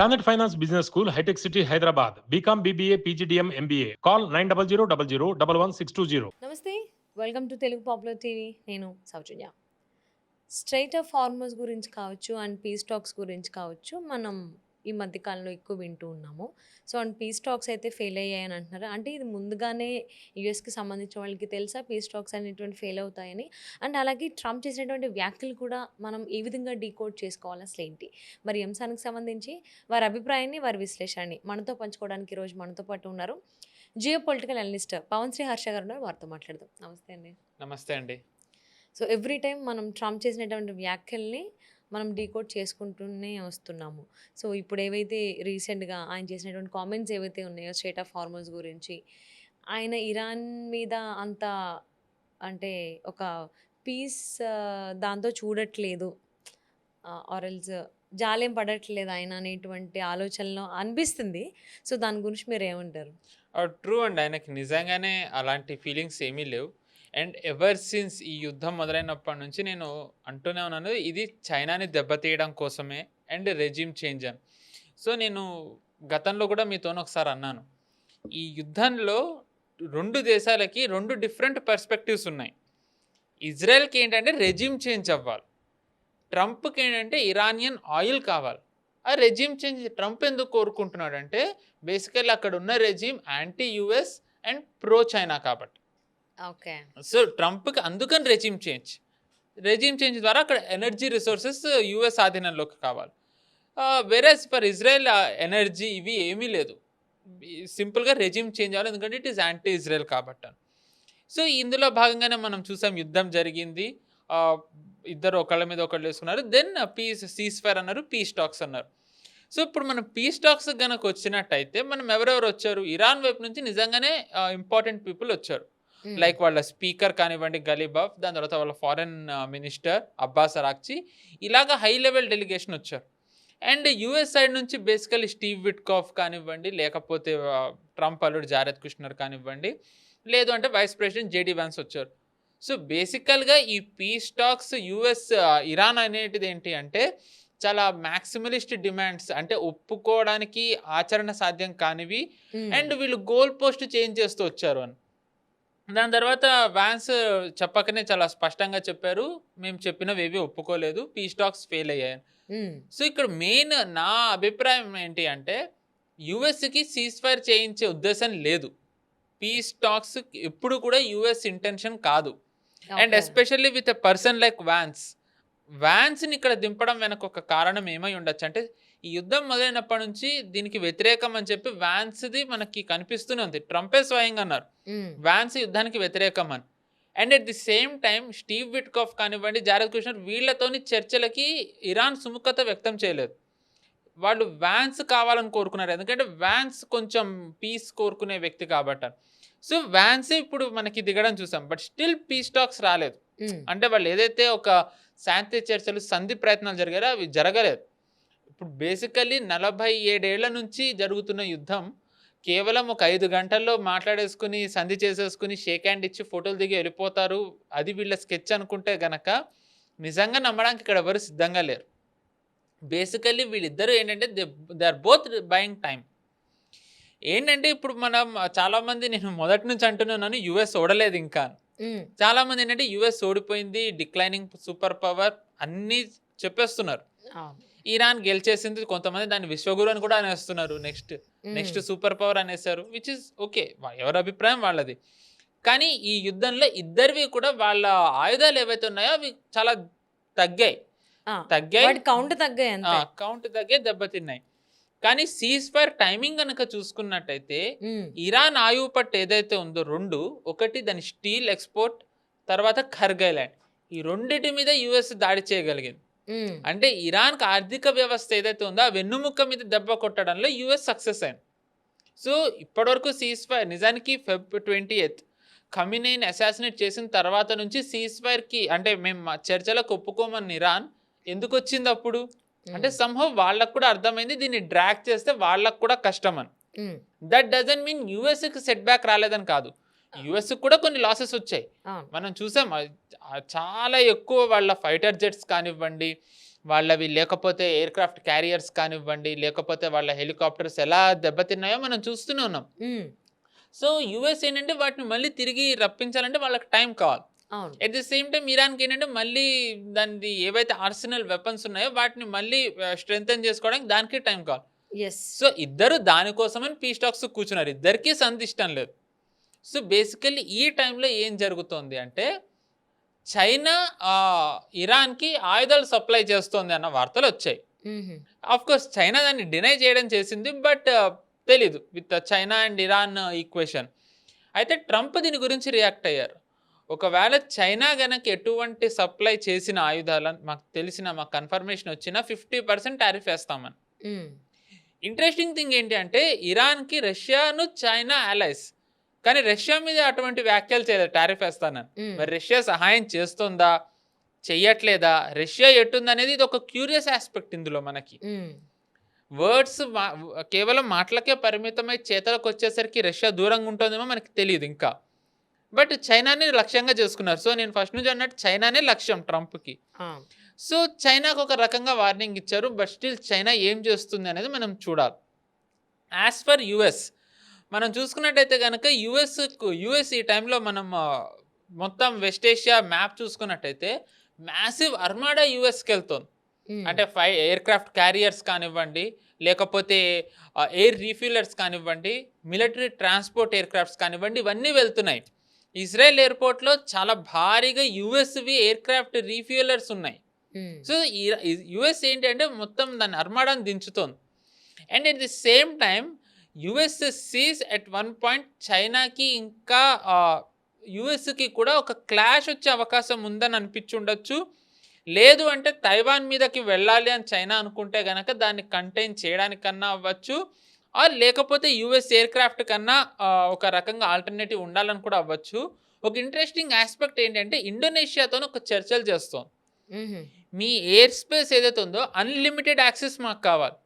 Planet Finance Business School, High-Tech City, Hyderabad. BCom, BBA, PGDM, MBA. Call 900 నమస్తే welcome to Telugu popular TV. నేను సౌజన్య. Straight of farmers గురించి కావచ్చు and P stocks గురించి కావచ్చు మనం ఈ మధ్య కాలంలో ఎక్కువ వింటూ ఉన్నాము. సో అండ్ పీ స్టాక్స్ అయితే ఫెయిల్ అయ్యాయని అంటున్నారు. అంటే ఇది ముందుగానే యూఎస్కి సంబంధించిన వాళ్ళకి తెలుసా పీ స్టాక్స్ అనేటువంటి ఫెయిల్ అవుతాయని? అండ్ అలాగే ట్రంప్ చేసినటువంటి వ్యాఖ్యలు కూడా మనం ఏ విధంగా డీకోడ్ చేసుకోవాలి, అసలు ఏంటి? మరి ఈ అంశానికి సంబంధించి వారి అభిప్రాయాన్ని, వారి విశ్లేషణని మనతో పంచుకోవడానికి ఈరోజు మనతో పాటు ఉన్నారు geopolitical analyst Pavan Sri Harsha గారు ఉన్నారు. వారితో మాట్లాడదాం. నమస్తే అండి. నమస్తే అండి. సో ఎవ్రీ టైం మనం ట్రంప్ చేసినటువంటి వ్యాఖ్యల్ని మనం డీకోడ్ చేసుకుంటూనే వస్తున్నాము. సో ఇప్పుడు ఏవైతే రీసెంట్గా ఆయన చేసినటువంటి కామెంట్స్ ఏవైతే ఉన్నాయో స్టేట్ ఆఫ్ హార్మోన్స్ గురించి, ఆయన ఇరాన్ మీద అంత అంటే ఒక పీస్ దాంతో చూడట్లేదు, ఆరెల్స్ జాలేం పడట్లేదు ఆయన అనేటువంటి ఆలోచనలో అనిపిస్తుంది. సో దాని గురించి మీరు ఏమంటారు? ట్రూ అండి. ఆయనకి నిజంగానే అలాంటి ఫీలింగ్స్ ఏమీ లేవు. అండ్ ఎవర్ సిన్స్ ఈ యుద్ధం మొదలైనప్పటి నుంచి నేను అంటూనే ఉన్నాను, ఇది చైనాని దెబ్బతీయడం కోసమే అండ్ రెజిమ్ చేంజ్ అని. సో నేను గతంలో కూడా మీతో ఒకసారి అన్నాను, ఈ యుద్ధంలో రెండు దేశాలకి రెండు డిఫరెంట్ పర్స్పెక్టివ్స్ ఉన్నాయి. ఇజ్రాయెల్కి ఏంటంటే రెజిమ్ చేంజ్ అవ్వాలి, ట్రంప్కి ఏంటంటే ఇరానియన్ ఆయిల్ కావాలి. ఆ రెజిమ్ చేంజ్ ట్రంప్ ఎందుకు కోరుకుంటున్నాడంటే బేసికల్లీ అక్కడ ఉన్న regime anti US and pro China కాబట్టి. ఓకే. సో ట్రంప్కి అందుకని రెజిమ్ చేంజ్ ద్వారా అక్కడ ఎనర్జీ రిసోర్సెస్ యుఎస్ ఆధీనంలోకి కావాలి. వెరస్ ఫర్ ఇజ్రాయెల్ ఎనర్జీ ఇవి ఏమీ లేదు, సింపుల్గా రెజిమ్ చేంజ్ అవ్వాలి, ఎందుకంటే ఇట్ ఈస్ యాంటీ ఇజ్రాయెల్ కాబట్టి. సో ఇందులో భాగంగానే మనం చూసాం, యుద్ధం జరిగింది, ఇద్దరు ఒకళ్ళ మీద ఒకళ్ళు వేసుకున్నారు, దెన్ సీజ్ ఫైర్ అన్నారు, పీ స్టాక్స్ అన్నారు. సో ఇప్పుడు మనం పీ స్టాక్స్ కనుక వచ్చినట్టయితే మనం ఎవరెవరు వచ్చారు, ఇరాన్ వైపు నుంచి నిజంగానే ఇంపార్టెంట్ పీపుల్ వచ్చారు. లైక్ వాళ్ళ స్పీకర్ కానివ్వండి గలీబాఫ్, దాని తర్వాత వాళ్ళ ఫారెన్ మినిస్టర్ అబ్బాస్ అరాక్చి, ఇలాగా హై లెవెల్ డెలిగేషన్ వచ్చారు. అండ్ యూఎస్ సైడ్ నుంచి బేసికలీ స్టీవ్ విట్కాఫ్ కానివ్వండి, లేకపోతే ట్రంప్ అల్లుడు జారెద్ కుష్నర్ కానివ్వండి, లేదు అంటే వైస్ ప్రెసిడెంట్ జేడీ వ్యాన్స్ వచ్చారు. సో బేసికల్గా ఈ పీ స్టాక్స్ యుఎస్ ఇరాన్ అనేటిది ఏంటి అంటే చాలా మ్యాక్సిమలిస్ట్ డిమాండ్స్, అంటే ఒప్పుకోవడానికి ఆచరణ సాధ్యం కానివి, అండ్ వీళ్ళు గోల్ పోస్ట్ చేంజ్ చేస్తూ వచ్చారు అని. దాని తర్వాత వ్యాన్స్ చెప్పకనే చాలా స్పష్టంగా చెప్పారు, మేము చెప్పినవి ఏవి ఒప్పుకోలేదు, పీ స్టాక్స్ ఫెయిల్ అయ్యాయని. సో ఇక్కడ మెయిన్ నా అభిప్రాయం ఏంటి అంటే యుఎస్కి సీజ్ ఫైర్ చేయించే ఉద్దేశం లేదు, పీ స్టాక్స్ ఎప్పుడు కూడా యుఎస్ ఇంటెన్షన్ కాదు. And especially with a person like వ్యాన్స్ని ఇక్కడ దింపడం వెనక ఒక కారణం ఏమై ఉండొచ్చు అంటే ఈ యుద్ధం మొదలైనప్పటి నుంచి దీనికి వ్యతిరేకం అని చెప్పి వ్యాన్స్ది మనకి కనిపిస్తూనే ఉంది. ట్రంపే స్వయంగా అన్నారు వ్యాన్స్ యుద్ధానికి వ్యతిరేకం అని. And at the same time Steve Witkoff కానివ్వండి, జారెద్ కుష్నర్, వీళ్ళతోని చర్చలకి ఇరాన్ సుముఖత వ్యక్తం చేయలేదు. వాళ్ళు వ్యాన్స్ కావాలని కోరుకున్నారు, ఎందుకంటే వ్యాన్స్ కొంచెం పీస్ కోరుకునే వ్యక్తి కాబట్టి. సో వ్యాన్సే ఇప్పుడు మనకి దిగడం చూసాం, బట్ స్టిల్ పీ స్టాక్స్ రాలేదు. అంటే వాళ్ళు ఏదైతే ఒక శాంతి చర్చలు సంధి ప్రయత్నాలు జరిగారో అవి జరగలేదు. ఇప్పుడు బేసికల్లీ 47 ఏళ్ల నుంచి జరుగుతున్న యుద్ధం కేవలం ఒక 5 గంటల్లో మాట్లాడేసుకుని సంధి చేసేసుకుని షేక్ హ్యాండ్ ఇచ్చి ఫోటోలు దిగి వెళ్ళిపోతారు, అది వీళ్ళ స్కెచ్ అనుకుంటే గనక నిజంగా నమ్మడానికి ఇక్కడ ఎవరు సిద్ధంగా లేరు. బేసికల్లీ వీళ్ళిద్దరూ ఏంటంటే they are both buying time. ఏంటంటే ఇప్పుడు మనం చాలామంది, నేను మొదటి నుంచి అంటున్నాను యుఎస్ ఓడలేదు ఇంకా, చాలామంది ఏంటంటే యుఎస్ ఓడిపోయింది, డిక్లైనింగ్ సూపర్ పవర్ అన్నీ చెప్పేస్తున్నారు. ఇరాన్ గెలిచేసింది, కొంతమంది దాన్ని విశ్వగురు అని కూడా అనేస్తున్నారు, నెక్స్ట్ సూపర్ పవర్ అనేసారు, విచ్ ఇస్ ఓకే, ఎవరి అభిప్రాయం వాళ్ళది. కానీ ఈ యుద్ధంలో ఇద్దరివి కూడా వాళ్ళ ఆయుధాలు ఏవైతే ఉన్నాయో అవి చాలా తగ్గాయి, కౌంట్ తగ్గాయి, దెబ్బతిన్నాయి. కానీ సీజ్ ఫైర్ టైమింగ్ కనుక చూసుకున్నట్టయితే ఇరాన్ ఆయువు పట్టు ఏదైతే ఉందో రెండు, ఒకటి దాని స్టీల్ ఎక్స్పోర్ట్, తర్వాత ఖర్గై ల్యాండ్, ఈ రెండింటి మీద యుఎస్ దాడి చేయగలిగింది. అంటే ఇరాన్కి ఆర్థిక వ్యవస్థ ఏదైతే ఉందో ఆ వెన్నుముక్క మీద దెబ్బ కొట్టడంలో యుఎస్ సక్సెస్ అయింది. సో ఇప్పటివరకు సీజ్ ఫైర్ నిజానికి Feb 20th ఖమీనీని అసాసినేట్ చేసిన తర్వాత నుంచి సీజ్ ఫైర్కి అంటే మేము చర్చలకు ఒప్పుకోమని ఇరాన్ ఎందుకు వచ్చింది అప్పుడు అంటే సంహౌ వాళ్ళకు కూడా అర్థమైంది దీన్ని డ్రాగ్ చేస్తే వాళ్ళకు కూడా కష్టం అని. దట్ డజంట్ మీన్ యుఎస్కి సెట్ బ్యాక్ రాలేదని కాదు, యుఎస్ కూడా కొన్ని లాసెస్ వచ్చాయి. మనం చూసాం చాలా ఎక్కువ వాళ్ళ ఫైటర్ జెట్స్ కానివ్వండి, వాళ్ళవి లేకపోతే ఎయిర్‌క్రాఫ్ట్ క్యారియర్స్ కానివ్వండి, లేకపోతే వాళ్ళ హెలికాప్టర్స్ ఎలా దెబ్బతిన్నాయో మనం చూస్తూనే ఉన్నాం. హ్మ్. సో, యూఎస్ ఏంటంటే వాటిని మళ్ళీ తిరిగి రప్పించాలంటే వాళ్ళకి టైం కావాలి. అవును. ఎట్ ది సేమ్ టైమ్ ఇరాన్‌కి ఏంటంటే మళ్ళీ దానిది ఏవైతే ఆర్సెనల్ వెపన్స్ ఉన్నాయో వాటిని మళ్ళీ స్ట్రెంథెన్ చేసుకోవడానికి దానికి టైం కావాలి. యెస్. సో, ఇద్దరు దానికోసమని పీస్ టాక్స్ కూర్చున్నారు. ఇద్దరికీ సంధి ఇష్టం లేదు. సో, బేసికల్లీ ఈ టైంలో ఏం జరుగుతోంది అంటే చైనా ఇరాన్‌కి ఆయుధాలు సప్లై చేస్తోంది అన్న వార్తలొచ్చాయి. హుహు. ఆఫ్‌కోర్స్ చైనా దాన్ని డినై చేయడం చేసింది. బట్ తెలీదు with China and Iran equation. అయితే ట్రంప్ దీని గురించి రియాక్ట్ అయ్యారు. ఒకవేళ చైనా గనక ఎటువంటి సప్లై చేసిన ఆయుధాలను మాకు కన్ఫర్మేషన్ వచ్చినా 50% టారిఫ్ ఏస్తామని. హ్మ్. ఇంట్రెస్టింగ్ థింగ్ ఏంటి అంటే ఇరాన్‌కి రష్యాను, చైనా అలైస్. కానీ రష్యా మీద అటువంటి వ్యాఖ్యలు చేయలేదు టారిఫ్ ఏస్తానని. హ్మ్. మరి రష్యా సహాయం చేస్తుందా? చెయ్యట్లేదా? రష్యా ఎటుందనేది ఇది ఒక క్యూరియస్ యాస్పెక్ట్ ఇందులో మనకి. హ్మ్. వర్డ్స్ కేవలం మాటలకే పరిమితమై చేతలకొచ్చేసరికి రష్యా దూరంగా ఉంటుందేమో మనకి తెలీదు ఇంకా. బట్ చైనాని లక్ష్యంగా చేసుకున్నారు. సో, నేను ఫస్ట్ నుంచి అన్నట్టు చైనానే లక్ష్యం ట్రంప్‌కి. ఆ! సో, చైనాకు ఒక రకంగా వార్నింగ్ ఇచ్చారు. బట్ స్టిల్ చైనా ఏం చేస్తుంది అనేది మనం చూడాలి. యాస్ ఫర్ యూఎస్ మనం చూసుకున్నట్టయితే గనక యూఎస్ ఈ టైంలో మనం మొత్తం వెస్ట్ ఏషియా మ్యాప్ చూసుకున్నట్టయితే మ్యాసివ్ అర్మాడా యూఎస్‌కెళ్తోంది. హ్మ్. అంటే ఎయిర్‌క్రాఫ్ట్ క్యారియర్స్ కానివ్వండి, లేకపోతే ఎయిర్ రీఫ్యూలర్స్ కానివ్వండి, మిలిటరీ ట్రాన్స్‌పోర్ట్ ఎయిర్‌క్రాఫ్ట్స్ కానివ్వండి, ఇవన్నీ వెళ్తున్నాయి. ఇజ్రాయెల్ ఎయిర్‌పోర్ట్‌లో చాలా భారీగా యూఎస్‌వి ఎయిర్‌క్రాఫ్ట్ రీఫ్యూలర్స్ ఉన్నాయి. హ్మ్. సో, యూఎస్ ఏంటి అంటే మొత్తం దాని అర్మాడాని దించుతోంది. And at the same time US sees at one point చైనాకి ఇంకా యూఎస్‌కి కూడా ఒక క్లాష్ వచ్చే అవకాశం ఉందని అనిపించుండొచ్చు. లేదు అంటే తైవాన్ మీదకి వెళ్ళాలి అని చైనా అనుకుంటే గనక దాన్ని కంటైన్ చేయడానికన్నా అవ్వచ్చు. ఆర్ లేకపోతే యూఎస్ ఎయిర్‌క్రాఫ్ట్ కన్నా ఒక రకంగా ఆల్టర్‌నేటివ్ ఉండాలని కూడా అవ్వచ్చు. ఒక ఇంట్రెస్టింగ్ యాస్పెక్ట్ ఏంటంటే ఇండోనేషియాతోని ఒక చర్చలు చేస్తోంది. హుహు. మీ ఎయిర్ స్పేస్ ఏదైతే ఉందో అన్‌లిమిటెడ్ యాక్సెస్ మాకు కావాలి.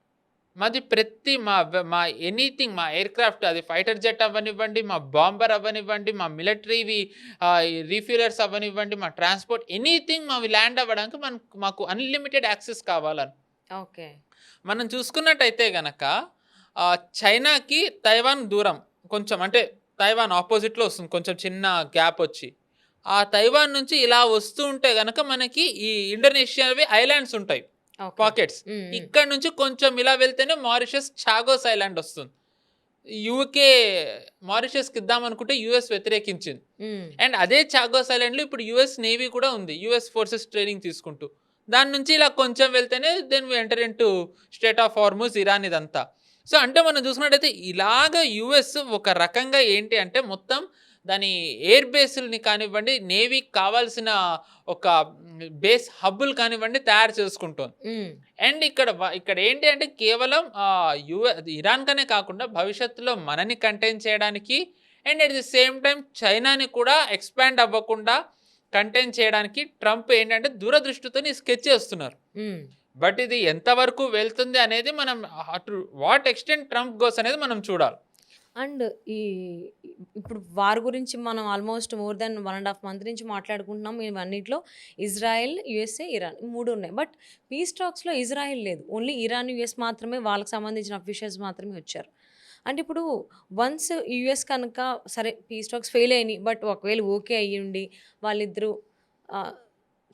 మాది ప్రతి మా ఎనీథింగ్ మా ఎయిర్‌క్రాఫ్ట్ అది ఫైటర్ జెట్ అవ్వనివ్వండి, మా బాంబర్ అవ్వనివ్వండి, మా మిలిటరీవి రీఫ్యూలర్స్ అవ్వనివ్వండి, మా ట్రాన్స్‌పోర్ట్ ఎనీథింగ్ మావి ల్యాండ్ అవ్వడానికి మాకు అన్‌లిమిటెడ్ యాక్సెస్ కావాలని. ఓకే. మనం చూసుకున్నట్టయితే గనక చైనాకి తైవాన్ దూరం. కొంచెం అంటే తైవాన్ ఆపోజిట్‌లో వస్తుంది. కొంచెం చిన్న గ్యాప్ వచ్చి. ఆ తైవాన్ నుంచి ఇలా వస్తూ ఉంటే గనక మనకి ఈ ఇండోనేషియావి ఐలాండ్స్ ఉంటాయి. ఓకే. పాకెట్స్. హ్మ్. హ్మ్. ఇక్కడ నుంచి కొంచెం ఇలా వెళ్తేనే మారిషస్ చాగోస్ ఐలాండ్ వస్తుంది. యూకే మారిషస్‌కి ఇద్దామనుకుంటే యూఎస్ వ్యతిరేకించింది. హ్మ్. అండ్ అదే చాగోస్ ఐలాండ్‌లో ఇప్పుడు యూఎస్ నేవీ కూడా ఉంది. యూఎస్ ఫోర్సెస్ ట్రైనింగ్ తీసుకుంటూ. దాని నుంచి ఇలా కొంచెం వెళ్తేనే then we enter into strait of Hormuz Iran ఇదంతా. సో, అంటే మనం చూసుకున్నట్టయితే ఇలాగ యూఎస్ ఒక రకంగా ఏంటి అంటే మొత్తం దాని ఎయిర్ బేస్‌లని కానివ్వండి, నేవీకి కావాల్సిన ఒక బేస్ హబ్బులు కానివ్వండి తయారు చేసుకుంటోంది. హ్మ్. అండ్ ఇక్కడ ఏంటి అంటే కేవలం ఇరాన్ కనే కాకుండా భవిష్యత్తులో మనని కంటైన్ చేయడానికి and at the same time చైనాని కూడా ఎక్స్పాండ్ అవ్వకుండా కంటైన్ చేయడానికి ట్రంప్ ఏంటంటే దూరదృష్టితోని స్కెచ్ చేస్తున్నారు. హ్మ్. బట్ ఇది ఎంతవరకు వెళ్తుంది అనేది మనం వాట్ ఎక్స్టెంట్ ట్రంప్ గోస్ అనేది మనం చూడాలి. అండ్ ఈ ఇప్పుడు వార్ గురించి మనం ఆల్మోస్ట్ మోర్ దెన్ 1½ మంత్ నుంచి మాట్లాడుకుంటున్నాం. ఇవన్నిట్లో ఇజ్రాయెల్, యూఎస్ఏ, ఇరాన్ ఈ 3 ఉన్నాయి. బట్ పీస్ టాక్స్‌లో ఇజ్రాయెల్ లేదు. ఓన్లీ ఇరాన్, యూఎస్ మాత్రమే వాళ్ళకి సంబంధించిన అఫీషియల్స్ మాత్రమే వచ్చారు. అంటే ఇప్పుడు వన్స్ యూఎస్ కనుక సరే పీస్ టాక్స్ ఫెయిల్ అయినాయి. బట్ ఒకవేళ ఓకే అయ్యుండి వాళ్ళిద్దరూ ఆహ్,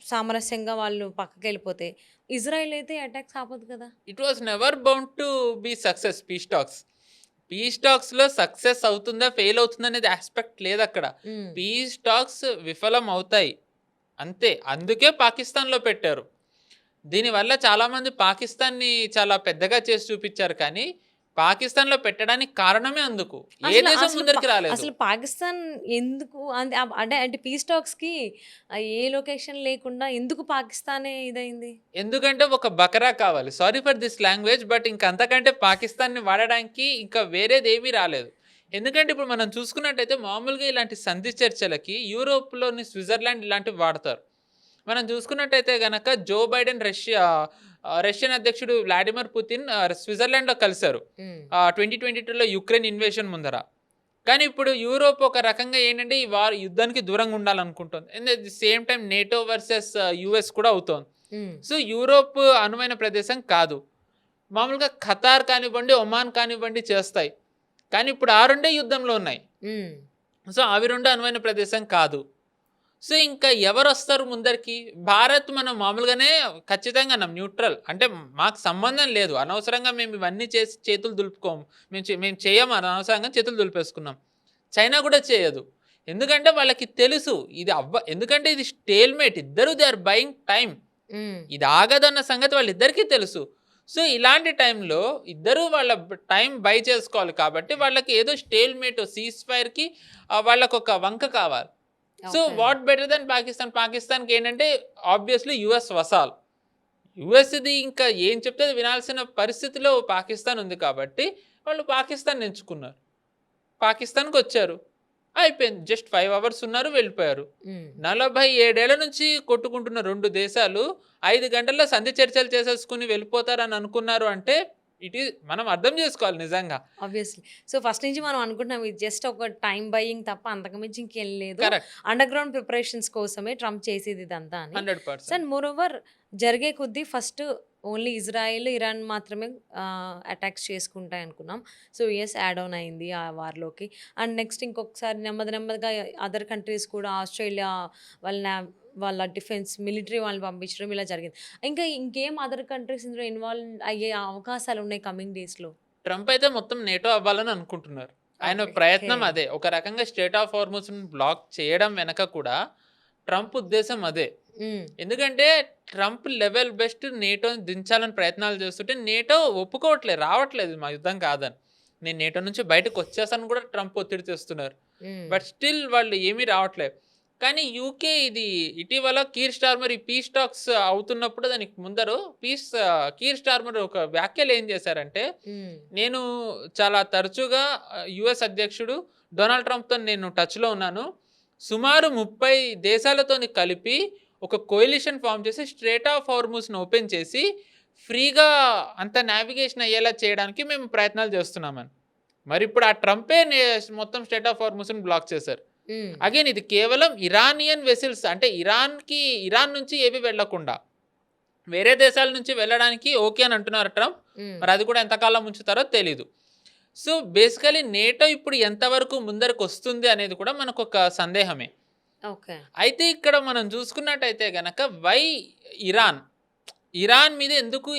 సామరస్యంగా వాళ్ళు పక్కకెళ్ళిపోతే ఇజ్రాయెల్ అయితే అటాక్స్ ఆపదు కదా! It was never bound to be success peace talks. Peace టాక్స్‌లో సక్సెస్ అవుతుందా? ఫెయిల్ అవుతుందా? అనేది యాస్పెక్ట్ లేదక్కడ. హ్మ్. పీస్ టాక్స్ విఫలం అవుతాయి. అంతే. అందుకే పాకిస్తాన్‌లో పెట్టారు. దీనివల్ల చాలామంది పాకిస్తాన్‌ని చాలా పెద్దగా చేసి చూపిచ్చారు కానీ, పాకిస్తాన్‌లో పెట్టడానికి కారణమే అందుకు. ఏ అసలు దేశం అసలు ముందరికి రాలేదు. అసలు పాకిస్తాన్ ఎందుకు అంటే పీస్ టాక్స్‌కి ఏ లొకేషన్ లేకుండా ఎందుకు పాకిస్తానే ఇదైంది? ఎందుకంటే ఒక బకరా కావాలి. Sorry for this language but ఇంక అంతకంటే పాకిస్తాన్‌ని వాడడానికి ఇంకా వేరేదేమీ రాలేదు. ఎందుకంటే ఇప్పుడు మనం చూసుకున్నట్టయితే మామూలుగా ఇలాంటి సంధి చర్చలకి యూరోప్‌లోని స్విట్జర్లాండ్ ఇలాంటివి వాడతారు. మనం చూసుకున్నట్టయితే గనక జో బైడెన్ రష్యన్ అధ్యక్షుడు వ్లాడిమిర్ పుతిన్ స్విట్జర్లాండ్‌లో కలిసారు. హ్మ్. 2022లో యుక్రెయిన్ ఇన్వేషన్ ముందర. కానీ ఇప్పుడు యూరోప్ ఒక రకంగా ఏంటంటే ఈ యుద్ధానికి దూరంగా ఉండాలనుకుంటుంది. And at the same time NATO versus US కూడా అవుతోంది. సో యూరోప్ అనువైన ప్రదేశం కాదు. మామూలుగా ఖతార్ కానివ్వండి, ఒమాన్ కానివ్వండి చేస్తాయి. కానీ ఇప్పుడు ఆ రెండే యుద్ధంలో ఉన్నాయి. సో అవి రెండు అనువైన ప్రదేశం కాదు. సో ఇంకా ఎవరు వస్తారు ముందరికి? భారత్ మనం మామూలుగానే ఖచ్చితంగా న్యూట్రల్, అంటే మాకు సంబంధం లేదు, అనవసరంగా మేము ఇవన్నీ చేసి చేతులు దులుపుకోము, మేము చేయము, అనవసరంగా చేతులు దులిపేసుకున్నాం. చైనా కూడా చేయదు, ఎందుకంటే వాళ్ళకి తెలుసు ఇది ఎందుకంటే ఇది స్టేల్మేట్, ఇద్దరు దే ఆర్ బయింగ్ టైం, ఇది ఆగదన్న సంగతి వాళ్ళిద్దరికీ తెలుసు. సో ఇలాంటి టైంలో ఇద్దరు వాళ్ళ టైం బై చేసుకోవాలి కాబట్టి వాళ్ళకి ఏదో స్టేల్మేట్ సీజ్ ఫైర్కి వాళ్ళకు ఒక వంక కావాలి. So what better then Pakistan? పాకిస్తాన్కి ఏంటంటే ఆబ్వియస్లీ యుఎస్ వసాల్, యుఎస్ది ఇంకా ఏం చెప్తే అది వినాల్సిన పరిస్థితిలో పాకిస్తాన్ ఉంది కాబట్టి వాళ్ళు పాకిస్తాన్ ఎంచుకున్నారు, పాకిస్తాన్కి వచ్చారు, అయిపోయింది. జస్ట్ 5 hours ఉన్నారు, వెళ్ళిపోయారు. 47 ఏళ్ల నుంచి కొట్టుకుంటున్న రెండు దేశాలు 5 గంటల్లో సంధి చర్చలు చేసేసుకుని వెళ్ళిపోతారని అనుకున్నారు అంటే మనం అర్థం చేసుకోవాలి నిజంగా. ఆబ్వియస్లీ. సో ఫస్ట్ నుంచి మనం అనుకుంటున్నాం ఇది జస్ట్ ఒక టైం బయింగ్ తప్ప అంతకుమించి ఇంకేం లేదు, కరెక్ట్, అండర్ గ్రౌండ్ ప్రిపరేషన్స్ కోసమే ట్రంప్ చేసేది ఇదంతా అని. 100%. అండ్ మోర్ ఓవర్ జరిగే కొద్దీ ఫస్ట్ ఓన్లీ ఇజ్రాయెల్, ఇరాన్ మాత్రమే అటాక్స్ చేసుకుంటాయి అనుకున్నాం. సో యుఎస్ యాడ్ ఆన్ అయింది ఆ వార్లోకి. అండ్ నెక్స్ట్ ఇంకొకసారి నెమ్మదిగా అదర్ కంట్రీస్ కూడా, ఆస్ట్రేలియా వాళ్ళ డిఫెన్స్ మిలిటరీ వాళ్ళని పంపించడం ఇలా జరిగింది. ఇంకేం అదర్ కంట్రీస్ ఇందులో ఇన్వాల్వ్ అయ్యే అవకాశాలు ఉన్నాయి కమింగ్ డేస్లో? ట్రంప్ అయితే మొత్తం నేటో అవ్వాలని అనుకుంటున్నారు. ఆయన ప్రయత్నం అదే, ఒక రకంగా స్టేట్ ఆఫ్ హార్మోస్ బ్లాక్ చేయడం వెనక కూడా ట్రంప్ ఉద్దేశం అదే. ఎందుకంటే ట్రంప్ లెవెల్ బెస్ట్ నేటోని దించాలని ప్రయత్నాలు చేస్తుంటే నేటో ఒప్పుకోవట్లేదు, రావట్లేదు మా యుద్ధం కాదని, నేను నేటో నుంచి బయటకు వచ్చేసాను కూడా ట్రంప్ ఒత్తిడి చేస్తున్నారు. బట్ స్టిల్ వాళ్ళు ఏమీ రావట్లేదు. కానీ యూకే ఇది ఇటీవల కీర్ స్టార్మర్ ఈ పీస్ టాక్స్ అవుతున్నప్పుడు దానికి ముందరు కీర్ స్టార్మర్ ఒక వ్యాఖ్యలు ఏం చేశారంటే, నేను చాలా తరచుగా యుఎస్ అధ్యక్షుడు డొనాల్డ్ ట్రంప్తో నేను టచ్లో ఉన్నాను, సుమారు 30 దేశాలతో కలిపి ఒక కోయిలిషన్ ఫామ్ చేసి స్ట్రేట్ ఆఫ్ హార్మూస్ను ఓపెన్ చేసి ఫ్రీగా అంత నావిగేషన్ అయ్యేలా చేయడానికి మేము ప్రయత్నాలు చేస్తున్నామని. మరి ఇప్పుడు ఆ ట్రంపే మొత్తం స్ట్రేట్ ఆఫ్ హార్మూస్ని బ్లాక్ చేశారు. అగైన్ ఇది కేవలం ఇరానియన్ వెసిల్స్, అంటే ఇరాన్ నుంచి ఏవి వెళ్లకుండా వేరే దేశాల నుంచి వెళ్ళడానికి ఓకే అని అంటున్నారు ట్రంప్. మరి అది కూడా ఎంతకాలం ఉంచుతారో తెలీదు. సో బేసికలీ నేటో ఇప్పుడు ఎంతవరకు ముందరకు వస్తుంది అనేది కూడా మనకు ఒక సందేహమే. అయితే ఇక్కడ మనం చూసుకున్నట్టయితే గనక ఇరాన్ మీద ఎందుకు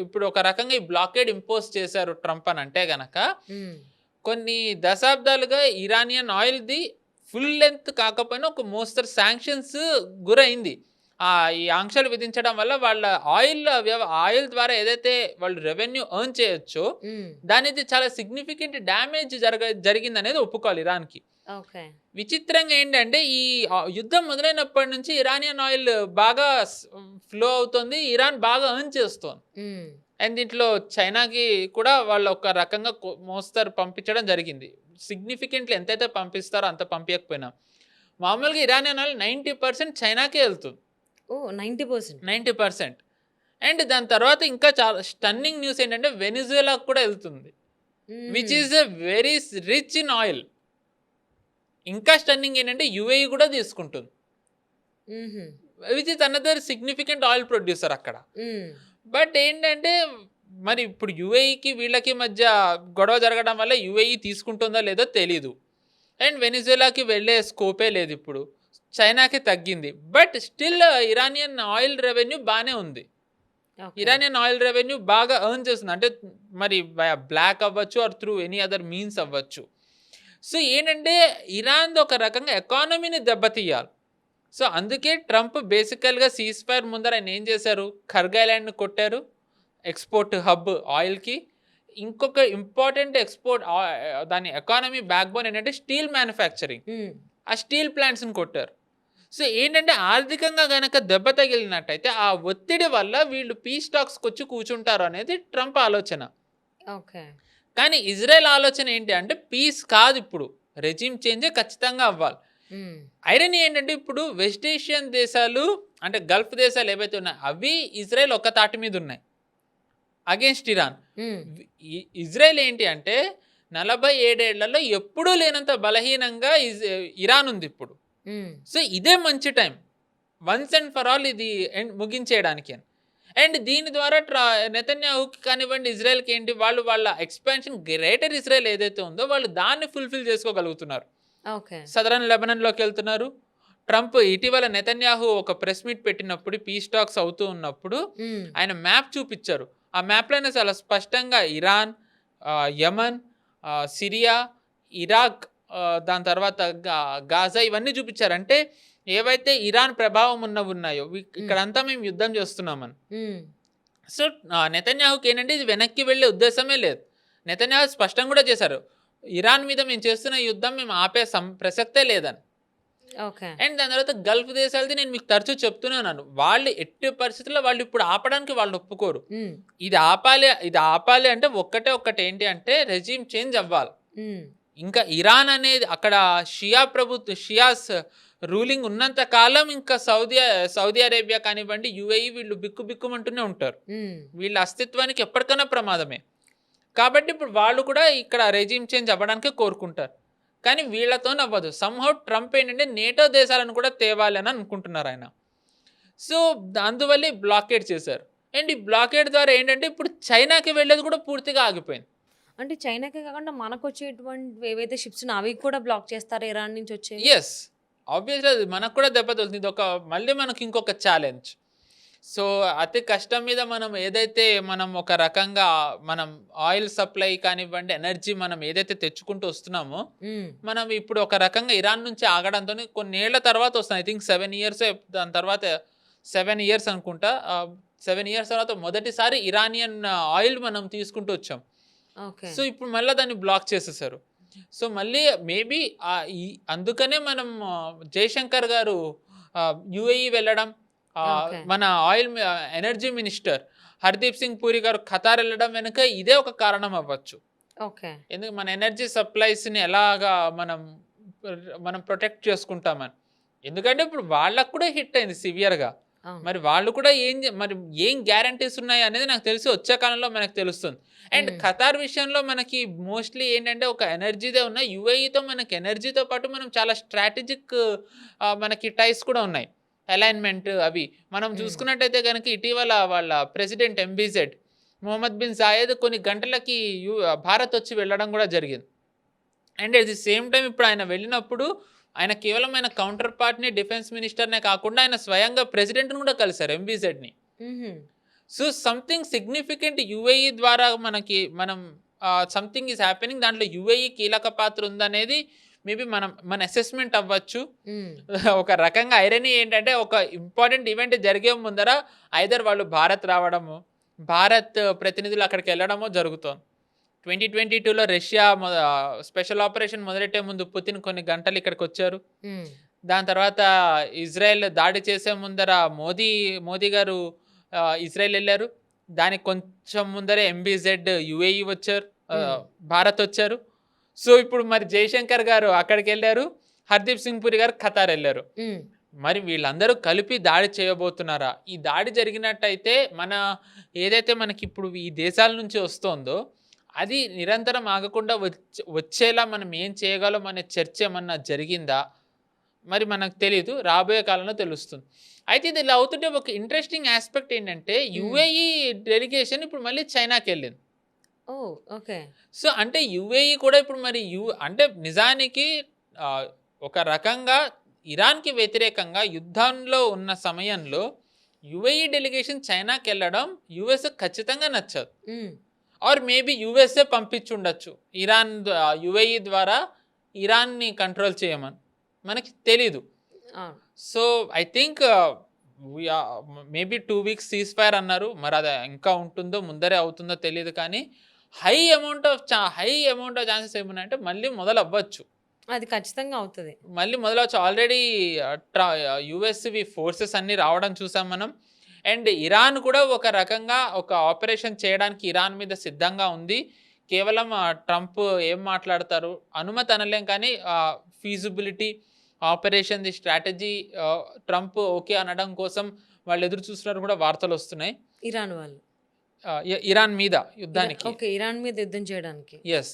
ఇప్పుడు ఒక రకంగా ఈ బ్లాకేడ్ ఇంపోజ్ చేశారు ట్రంప్ అని అంటే గనక, కొన్ని దశాబ్దాలుగా ఇరానియన్ ఆయిల్ది ఫుల్ లెంత్ కాకపోయినా ఒక మోస్తరు శాంక్షన్స్ గురైంది. ఈ ఆంక్షలు విధించడం వల్ల వాళ్ళ ఆయిల్ ద్వారా ఏదైతే వాళ్ళు రెవెన్యూ ఎర్న్ చేయొచ్చో దానిది చాలా సిగ్నిఫికెంట్ డ్యామేజ్ జరిగింది అనేది ఒప్పుకోవాలి ఇరాన్కి. విచిత్రంగా ఏంటంటే ఈ యుద్ధం మొదలైనప్పటి నుంచి ఇరానియన్ ఆయిల్ బాగా ఫ్లో అవుతుంది, ఇరాన్ బాగా ఎర్న్ చేస్తోంది. అండ్ దీంట్లో చైనాకి కూడా వాళ్ళు ఒక రకంగా మోస్తరు పంపించడం జరిగింది. సిగ్నిఫికెంట్లీ ఎంతైతే పంపిస్తారో అంత పంపించకపోయినా మామూలుగా ఇరానియన్ ఆయిల్ 90% చైనాకే వెళ్తుంది. 90%. అండ్ దాని తర్వాత ఇంకా చాలా స్టన్నింగ్ న్యూస్ ఏంటంటే వెనిజువేలాకు కూడా వెళ్తుంది, which is a very rich in oil. ఇంకా స్టన్నింగ్ ఏంటంటే యుఏఈ కూడా తీసుకుంటుంది, which is another significant oil producer అక్కడ. బట్ ఏంటంటే మరి ఇప్పుడు యుఏఈకి వీళ్ళకి మధ్య గొడవ జరగడం వల్ల యుఏఈ తీసుకుంటుందో లేదో తెలీదు. అండ్ వెనిజువేలాకి వెళ్ళే స్కోపే లేదు ఇప్పుడు, చైనాకి తగ్గింది. But still Iranian oil revenue బాగానే ఉంది, ఇరానియన్ ఆయిల్ రెవెన్యూ బాగా ఎర్న్ చేస్తుంది. అంటే మరి బ్లాక్ అవ్వచ్చు or through any other means అవ్వచ్చు. సో ఏంటంటే ఇరాన్ది ఒక రకంగా ఎకానమీని దెబ్బతీయాలి. సో అందుకే ట్రంప్ బేసికల్గా సీజ్ ఫైర్ ముందర ఆయన ఏం చేశారు, ఖర్గ్ ఐలాండ్ని కొట్టారు, ఎక్స్పోర్ట్ హబ్ ఆయిల్కి. ఇంకొక ఇంపార్టెంట్ దాని ఎకానమీ బ్యాక్ బోన్ ఏంటంటే స్టీల్ మ్యానుఫ్యాక్చరింగ్, ఆ స్టీల్ ప్లాంట్స్ని కొట్టారు. సో ఏంటంటే ఆర్థికంగా కనుక దెబ్బ తగిలినట్టయితే ఆ ఒత్తిడి వల్ల వీళ్ళు పీస్ టాక్స్కి వచ్చి కూర్చుంటారు అనేది ట్రంప్ ఆలోచన. కానీ ఇజ్రాయెల్ ఆలోచన ఏంటి అంటే పీస్ కాదు, ఇప్పుడు రెజిమ్ చేంజే ఖచ్చితంగా అవ్వాలి. ఐరనీ ఏంటంటే ఇప్పుడు వెస్ట్ ఏషియన్ దేశాలు అంటే గల్ఫ్ దేశాలు ఏవైతే ఉన్నాయో అవి ఇజ్రాయెల్ ఒక్క తాటి మీద ఉన్నాయి అగేన్స్ట్ ఇరాన్. ఇజ్రాయెల్ ఏంటి అంటే 47 ఏళ్లలో ఎప్పుడూ లేనంత బలహీనంగా ఇరాన్ ఉంది ఇప్పుడు. సో ఇదే మంచి time once and for all ఇది ముగించేయడానికి. అండ్ దీని ద్వారా నెతన్యాహుకి కానివ్వండి, ఇజ్రాయెల్కి ఏంటి, వాళ్ళ ఎక్స్పాన్షన్ గ్రేటర్ ఇజ్రాయెల్ ఏదైతే ఉందో వాళ్ళు దాన్ని ఫుల్ఫిల్ చేసుకోగలుగుతున్నారు. ఓకే. సదరన్ లెబనన్లోకి వెళ్తున్నారు. ట్రంప్ ఇటీవల నెతన్యాహు ఒక ప్రెస్ మీట్ పెట్టినప్పుడు, పీస్ టాక్స్ అవుతూ ఉన్నప్పుడు ఆయన మ్యాప్ చూపించారు. ఆ మ్యాప్లోనే చాలా స్పష్టంగా ఇరాన్, యమన్, సిరియా, ఇరాక్, దాని తర్వాత గాజా ఇవన్నీ చూపించారు. అంటే ఏవైతే ఇరాన్ ప్రభావం ఉన్నాయో ఇక్కడంతా మేము యుద్ధం చేస్తున్నామని. సో నెతన్యాహుకి ఏంటంటే ఇది వెనక్కి వెళ్ళే ఉద్దేశమే లేదు. నెతన్యాహు స్పష్టం కూడా చేశారు, ఇరాన్ మీద మేము చేస్తున్న యుద్ధం మేము ఆపే ప్రసక్తే లేదని. అండ్ దాని తర్వాత గల్ఫ్ దేశాలది నేను మీకు తరచూ చెప్తూనే ఉన్నాను, వాళ్ళు ఎట్టి పరిస్థితుల్లో వాళ్ళు ఇప్పుడు ఆపడానికి వాళ్ళు ఒప్పుకోరు. ఇది ఆపాలి అంటే ఒక్కటే ఏంటి అంటే రెజీమ్ చేంజ్ అవ్వాలి. ఇంకా ఇరాన్ అనేది అక్కడ షియాస్ రూలింగ్ ఉన్నంత కాలం ఇంకా సౌదీ అరేబియా కానివ్వండి, యుఏఈ వీళ్ళు బిక్కుమంటూనే ఉంటారు. వీళ్ళ అస్తిత్వానికి ఎప్పటికైనా ప్రమాదమే. కాబట్టి ఇప్పుడు వాళ్ళు కూడా ఇక్కడ రెజీమ్ చేంజ్ అవ్వడానికే కోరుకుంటారు. కానీ వీళ్ళతో అవ్వదు. సమ్హౌ ట్రంప్ ఏంటంటే నేటో దేశాలను కూడా తేవాలని అనుకుంటున్నారు ఆయన. సో అందువల్ల బ్లాకేడ్ చేశారు. అండ్ ఈ బ్లాకేడ్ ద్వారా ఏంటంటే ఇప్పుడు చైనాకి వెళ్ళేది కూడా పూర్తిగా ఆగిపోయింది. అంటే చైనాకే కాకుండా మనకు వచ్చేటువంటి ఏవైతే షిప్స్ అవి కూడా బ్లాక్ చేస్తారు ఇరాన్ నుంచి వచ్చే. ఎస్, ఆబ్వియస్లీ అది మనకు కూడా దెబ్బతలుతుంది. ఇది మళ్ళీ మనకి ఇంకొక ఛాలెంజ్. సో అతి కష్టం మీద మనం ఒక రకంగా మనం ఆయిల్ సప్లై కానివ్వండి, ఎనర్జీ మనం ఏదైతే తెచ్చుకుంటూ వస్తున్నామో మనం ఇప్పుడు ఒక రకంగా ఇరాన్ నుంచి ఆగడంతో కొన్నేళ్ల తర్వాత వస్తుంది. ఐ థింక్ 7 years, దాని తర్వాత 7 years అనుకుంటా. 7 years తర్వాత మొదటిసారి ఇరానియన్ ఆయిల్ మనం తీసుకుంటూ వచ్చాం. సో ఇప్పుడు మళ్ళీ దాన్ని బ్లాక్ చేసేసారు. సో మళ్ళీ మేబీ అందుకనే మనం జయశంకర్ గారు యుఏఈ వెళ్ళడం, మన ఎనర్జీ మినిస్టర్ హర్దీప్ సింగ్ పూరి గారు ఖతార్ వెళ్ళడం వెనుక ఇదే ఒక కారణం అవ్వచ్చు. ఎందుకు మన ఎనర్జీ సప్లైస్ని ఎలాగా మనం ప్రొటెక్ట్ చేసుకుంటామని. ఎందుకంటే ఇప్పుడు వాళ్ళకు కూడా హిట్ అయింది సివియర్గా. మరి వాళ్ళు కూడా ఏం గ్యారంటీస్ ఉన్నాయి అనేది నాకు తెలిసి వచ్చే కాలంలో మనకు తెలుస్తుంది. అండ్ ఖతార్ విషయంలో మనకి మోస్ట్లీ ఏంటంటే ఒక ఎనర్జీదే ఉన్నాయి. యుఏఈతో మనకి ఎనర్జీతో పాటు మనం చాలా స్ట్రాటజిక్ మనకి టైస్ కూడా ఉన్నాయి, అలైన్మెంట్ అవి. మనం చూసుకున్నట్టయితే కనుక ఇటీవల వాళ్ళ president MBZ Mohammed bin Zayed కొన్ని గంటలకి భారత్ వచ్చి వెళ్ళడం కూడా జరిగింది. And at the same time ఇప్పుడు ఆయన వెళ్ళినప్పుడు ఆయన కేవలం ఆయన కౌంటర్ పార్ట్ని, డిఫెన్స్ మినిస్టర్నే కాకుండా ఆయన స్వయంగా ప్రెసిడెంట్ని కూడా కలిశారు, ఎంబీజెడ్ని. సో సంథింగ్ సిగ్నిఫికెంట్ యుఏఈ ద్వారా మనం సంథింగ్ ఈజ్ హ్యాపెనింగ్. దాంట్లో యుఏఈ కీలక పాత్ర ఉందనేది మేబీ మన అసెస్మెంట్ అవ్వచ్చు. ఒక రకంగా ఐరనీ ఏంటంటే ఒక ఇంపార్టెంట్ ఈవెంట్ జరిగే ముందర ఐదర్ వాళ్ళు భారత్ రావడము, భారత్ ప్రతినిధులు అక్కడికి వెళ్ళడమో జరుగుతోంది. 2022లో రష్యా స్పెషల్ ఆపరేషన్ మొదలెట్టే ముందు పుతిన్ కొన్ని గంటలు ఇక్కడికి వచ్చారు. దాని తర్వాత ఇజ్రాయెల్ దాడి చేసే ముందర మోదీ గారు ఇజ్రాయెల్ వెళ్ళారు. దానికి కొంచెం ముందరే ఎంబీజెడ్ యుఏఈ వచ్చారు, భారత్ వచ్చారు. సో ఇప్పుడు మరి జయశంకర్ గారు అక్కడికి వెళ్ళారు, హర్దీప్ సింగ్ పురి గారు ఖతార్ వెళ్ళారు. మరి వీళ్ళందరూ కలిపి దాడి చేయబోతున్నారా? ఈ దాడి జరిగినట్టయితే ఏదైతే మనకి ఇప్పుడు ఈ దేశాల నుంచి వస్తుందో అది నిరంతరం ఆగకుండా వచ్చేలా మనం ఏం చేయగలం అనే చర్చ ఏమన్నా జరిగిందా మరి మనకు తెలియదు, రాబోయే కాలంలో తెలుస్తుంది. అయితే ఇది ఇలా అవుతుంటే ఒక ఇంట్రెస్టింగ్ ఆస్పెక్ట్ ఏంటంటే యుఏఈ డెలిగేషన్ ఇప్పుడు మళ్ళీ చైనాకి వెళ్ళింది. సో అంటే యుఏఈ కూడా ఇప్పుడు మరి అంటే నిజానికి ఒక రకంగా ఇరాన్కి వ్యతిరేకంగా యుద్ధంలో ఉన్న సమయంలో యుఏఈ డెలిగేషన్ చైనాకి వెళ్ళడం యుఎస్ ఖచ్చితంగా నచ్చదు. ఆర్ మేబీ యుఎస్ఏ పంపించుండొచ్చు యుఏఈ ద్వారా ఇరాన్ని కంట్రోల్ చేయమని, మనకి తెలీదు. So I think maybe 2 weeks cease fire అన్నారు. మరి అది ఇంకా ఉంటుందో ముందరే అవుతుందో తెలియదు. కానీ హై అమౌంట్ ఆఫ్ ఛాన్సెస్ ఏమున్నాయంటే మళ్ళీ మొదలు అవ్వచ్చు. అది ఖచ్చితంగా అవుతుంది, మళ్ళీ మొదలవచ్చు. ఆల్రెడీ యుఎస్వి ఫోర్సెస్ అన్నీ రావడం చూసాం మనం. అండ్ ఇరాన్ కూడా ఒక రకంగా ఒక ఆపరేషన్ చేయడానికి ఇరాన్ మీద సిద్ధంగా ఉంది. కేవలం ట్రంప్ ఏం మాట్లాడతారు అనుమతి అనలేం, కానీ feasibility operation the strategy Trump okay అనడం కోసం వాళ్ళు ఎదురు చూస్తున్నారు కూడా వార్తలు వస్తున్నాయి. ఇరాన్ మీద యుద్ధానికి, ఇరాన్ మీద యుద్ధం చేయడానికి. ఎస్.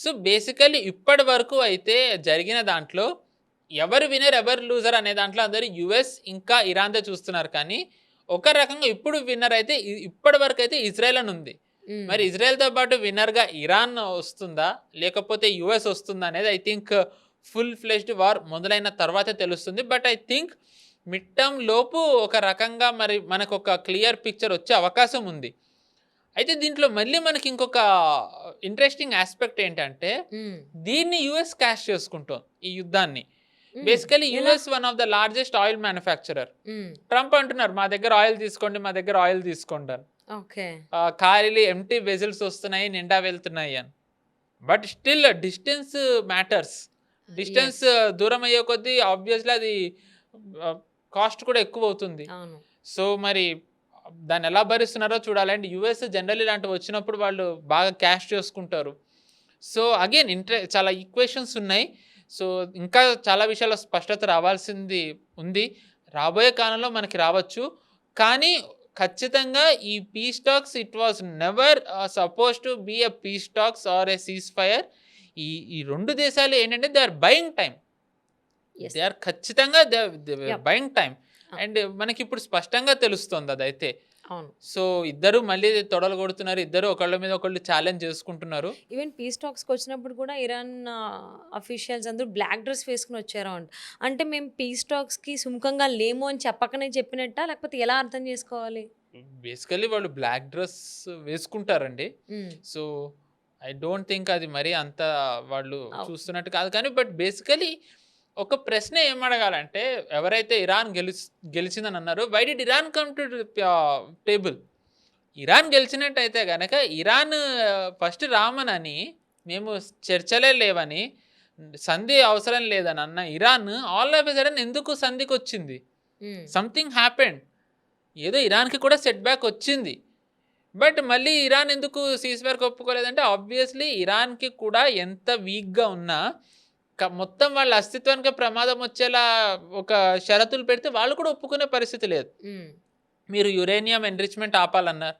సో బేసికల్లీ ఇప్పటి వరకు అయితే జరిగిన దాంట్లో ఎవరు వినర్ ఎవరు లూజర్ అనే దాంట్లో అందరూ యుఎస్ ఇంకా ఇరాన్దే చూస్తున్నారు. కానీ ఒక రకంగా ఇప్పుడు విన్నర్ అయితే ఇప్పటి వరకు అయితే ఇజ్రాయెల్ అని ఉంది. మరి ఇజ్రాయెల్తో పాటు విన్నర్గా ఇరాన్ వస్తుందా లేకపోతే యుఎస్ వస్తుందా అనేది I think full fledged war మొదలైన తర్వాతే తెలుస్తుంది. But I think mid term లోపు ఒక రకంగా మరి మనకు ఒక క్లియర్ పిక్చర్ వచ్చే అవకాశం ఉంది. అయితే దీంట్లో మళ్ళీ మనకి ఇంకొక ఇంట్రెస్టింగ్ ఆస్పెక్ట్ ఏంటంటే దీన్ని యుఎస్ క్యాష్ చేసుకుంటాం ఈ యుద్ధాన్ని. Basically US one of the largest oil manufacturer. Trump అంటున్నారు మా దగ్గర ఆయిల్ తీసుకోండి మా దగ్గర ఆయిల్ తీసుకోండి అని. ఖాళీ ఎంటీ వెజిల్స్ వస్తున్నాయి నిండా వెళ్తున్నాయి అని. But still distance matters. Distance దూరం అయ్యే కొద్దీ ఆబ్వియస్లీ అది కాస్ట్ కూడా ఎక్కువ అవుతుంది. సో మరి దాన్ని ఎలా భరిస్తున్నారో చూడాలి. అండ్ యుఎస్ జనరల్ ఇలాంటివి వచ్చినప్పుడు వాళ్ళు బాగా క్యాష్ చేసుకుంటారు. సో అగైన్ చాలా ఈక్వేషన్స్ ఉన్నాయి. సో ఇంకా చాలా విషయాల్లో స్పష్టత రావాల్సింది ఉంది. రాబోయే కాలంలో మనకి రావచ్చు. కానీ ఖచ్చితంగా ఈ peace talks it was never suppose to be a peace talks or a ceasefire. ఈ రెండు దేశాలు ఏంటంటే they are buying time. They are ఖచ్చితంగా బయింగ్ టైం. అండ్ మనకి ఇప్పుడు స్పష్టంగా తెలుస్తుంది అదైతే. సో ఇద్దరు మళ్ళీ తొడలు కొడుతున్నారు. ఇద్దరు ఒకళ్ళ మీద ఒకళ్ళు ఛాలెంజ్ చేసుకుంటున్నారు. ఈవెన్ పీస్ టాక్స్కి వచ్చినప్పుడు కూడా ఇరాన్ అఫీషియల్స్ అందరూ బ్లాక్ డ్రెస్ వేసుకుని వచ్చారు. అంటే మేము పీస్ టాక్స్కి సుముఖంగా లేము అని చెప్పకనే చెప్పినట్ట లేకపోతే ఎలా అర్థం చేసుకోవాలి? బేసికలీ వాళ్ళు బ్లాక్ డ్రెస్ వేసుకుంటారండి. సో ఐ డోంట్ థింక్ అది మరి అంత వాళ్ళు చూస్తున్నట్టు కాదు. కానీ బట్ బేసికలీ ఒక ప్రశ్న ఏమడగాలంటే ఎవరైతే ఇరాన్ గెలిచిందని అన్నారు, why did Iran come to table? Iran గెలిచినట్టయితే కనుక ఇరాన్ ఫస్ట్ రామనని మేము చర్చలే లేవని సంధి అవసరం లేదని అన్న Iran all of a sudden ఎందుకు సంధికి వచ్చింది? Something happened. ఏదో ఇరాన్కి కూడా సెట్ బ్యాక్ వచ్చింది. బట్ మళ్ళీ ఇరాన్ ఎందుకు సీజ్ ఫైర్కి ఒప్పుకోలేదంటే ఆబ్వియస్లీ ఇరాన్కి కూడా ఎంత వీక్గా ఉన్నా మొత్తం వాళ్ళ అస్తిత్వానికి ప్రమాదం వచ్చేలా ఒక షరతులు పెడితే వాళ్ళు కూడా ఒప్పుకునే పరిస్థితి లేదు. మీరు యురేనియం ఎన్రిచ్మెంట్ ఆపాలన్నారు.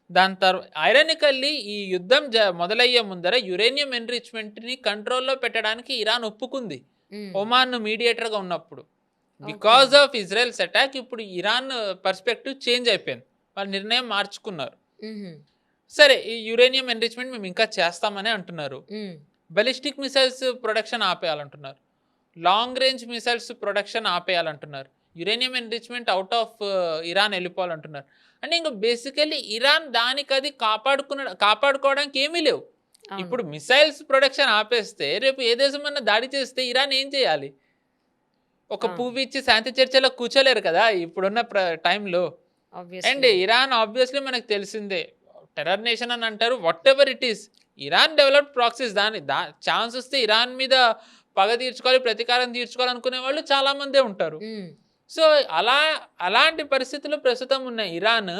దాని తర్వాత ఐరానికల్లీ ఈ యుద్ధం మొదలయ్యే ముందర యురేనియం ఎన్రిచ్మెంట్ని కంట్రోల్లో పెట్టడానికి ఇరాన్ ఒప్పుకుంది ఒమాన్ మీడియేటర్గా ఉన్నప్పుడు. బికాజ్ ఆఫ్ ఇజ్రాయెల్స్ అటాక్ ఇప్పుడు ఇరాన్ పర్స్పెక్టివ్ చేంజ్ అయిపోయింది. వాళ్ళు నిర్ణయం మార్చుకున్నారు. సరే ఈ యురేనియం ఎన్రిచ్మెంట్ మేము ఇంకా చేస్తామని అంటున్నారు. బలిస్టిక్ మిసైల్స్ ప్రొడక్షన్ ఆపేయాలంటున్నారు. లాంగ్ రేంజ్ మిసైల్స్ ప్రొడక్షన్ ఆపేయాలంటున్నారు. Uranium enrichment out of Iran వెళ్ళిపోవాలంటున్నారు. అంటే ఇంకా బేసికలీ ఇరాన్ దానికి అది కాపాడుకోవడానికి ఏమీ లేవు. ఇప్పుడు మిసైల్స్ ప్రొడక్షన్ ఆపేస్తే రేపు ఏ దేశం అన్నా దాడి చేస్తే ఇరాన్ ఏం చేయాలి? ఒక పువ్వు ఇచ్చి శాంతి చర్చలో కూర్చోలేరు కదా ఇప్పుడున్న టైంలో. అండ్ ఇరాన్ ఆబ్వియస్లీ మనకు తెలిసిందే టెర్రర్ నేషన్ అని అంటారు. What ever it is, Iran developed proxies. Chance వస్తే ఇరాన్ మీద పగ తీర్చుకోవాలి ప్రతీకారం తీర్చుకోవాలనుకునే వాళ్ళు చాలామందే ఉంటారు. సో అలాంటి పరిస్థితుల్లో ప్రస్తుతం ఉన్న Iran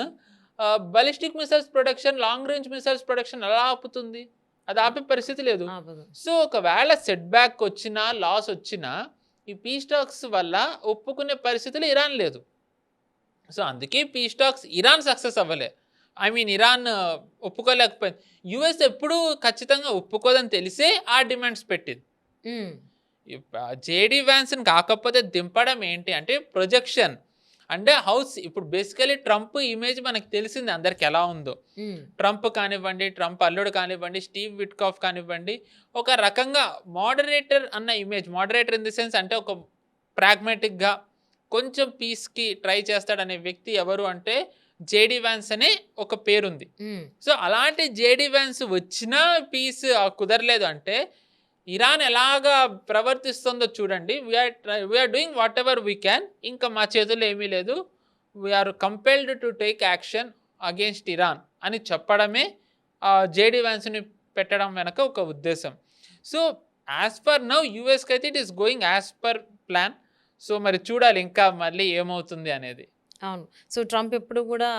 ballistic missiles production long range missiles production ఎలా ఆపుతుంది? అది ఆపే పరిస్థితి లేదు. సో ఒకవేళ సెట్ బ్యాక్ వచ్చినా లాస్ వచ్చినా ఈ పీస్ టాక్స్ వల్ల ఒప్పుకునే పరిస్థితులు ఇరాన్ లేదు. సో అందుకే పీస్ టాక్స్ ఇరాన్ సక్సెస్ అవ్వలే. ఐ మీన్ ఇరాన్ ఒప్పుకోలేకపోయింది. యుఎస్ ఎప్పుడు ఖచ్చితంగా ఒప్పుకోదని తెలిసే ఆ డిమాండ్స్ పెట్టింది. జేడీ వ్యాన్స్ని కాకపోతే దింపడం ఏంటి అంటే ప్రొజెక్షన్. అంటే హౌస్ ఇప్పుడు బేసికలీ ట్రంప్ ఇమేజ్ మనకు తెలిసింది అందరికి ఎలా ఉందో. ట్రంప్ కానివ్వండి, ట్రంప్ అల్లుడు కానివ్వండి, స్టీవ్ విట్కాఫ్ కానివ్వండి, ఒక రకంగా మోడరేటర్ అన్న image. Moderator in the sense అంటే ఒక ప్రాగ్మాటిక్గా కొంచెం పీస్కి ట్రై చేస్తాడనే వ్యక్తి ఎవరు అంటే జేడీ వ్యాన్స్ అనే ఒక పేరుంది. సో అలాంటి జేడీ వ్యాన్స్ వచ్చినా పీస్ కుదరలేదు అంటే ఇరాన్ ఎలాగా ప్రవర్తిస్తుందో చూడండి. We're doing whatever we can. ఇంకా మా చేతుల్లో ఏమీ లేదు. We're compelled to take action against Iran అని చెప్పడమే జేడీ వ్యాన్స్ని పెట్టడం వెనక ఒక ఉద్దేశం. సో యాజ్ పర్ నౌ యూఎస్కి అయితే it is going as per plan. So మరి చూడాలి ఇంకా మళ్ళీ ఏమవుతుంది అనేది. అవును. సో ట్రంప్ ఎప్పుడు కూడా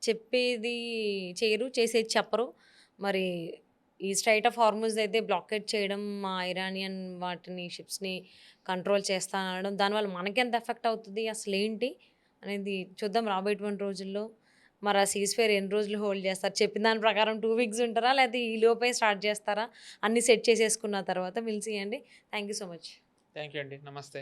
చెప్పేది చేయరు, చేసేది చెప్పరు. మరి ఈ స్ట్రైట్ ఆఫ్ హార్మూజ్ అయితే బ్లాకేట్ చేయడం, మా ఇరానియన్ వాటిని షిప్స్ని కంట్రోల్ చేస్తానడం, దానివల్ల మనకెంత ఎఫెక్ట్ అవుతుంది అసలు ఏంటి అనేది చూద్దాం రాబోయేటువంటి రోజుల్లో. మరి ఆ సీజ్ ఫైర్ ఎన్ని రోజులు హోల్డ్ చేస్తారు? చెప్పిన దాని ప్రకారం 2 వీక్స్ ఉంటారా, లేకపోతే ఈ లోపే స్టార్ట్ చేస్తారా? అన్నీ సెట్ చేసేసుకున్న తర్వాత విల్ సీ అండి. Thank you so much. Thank you అండి. నమస్తే.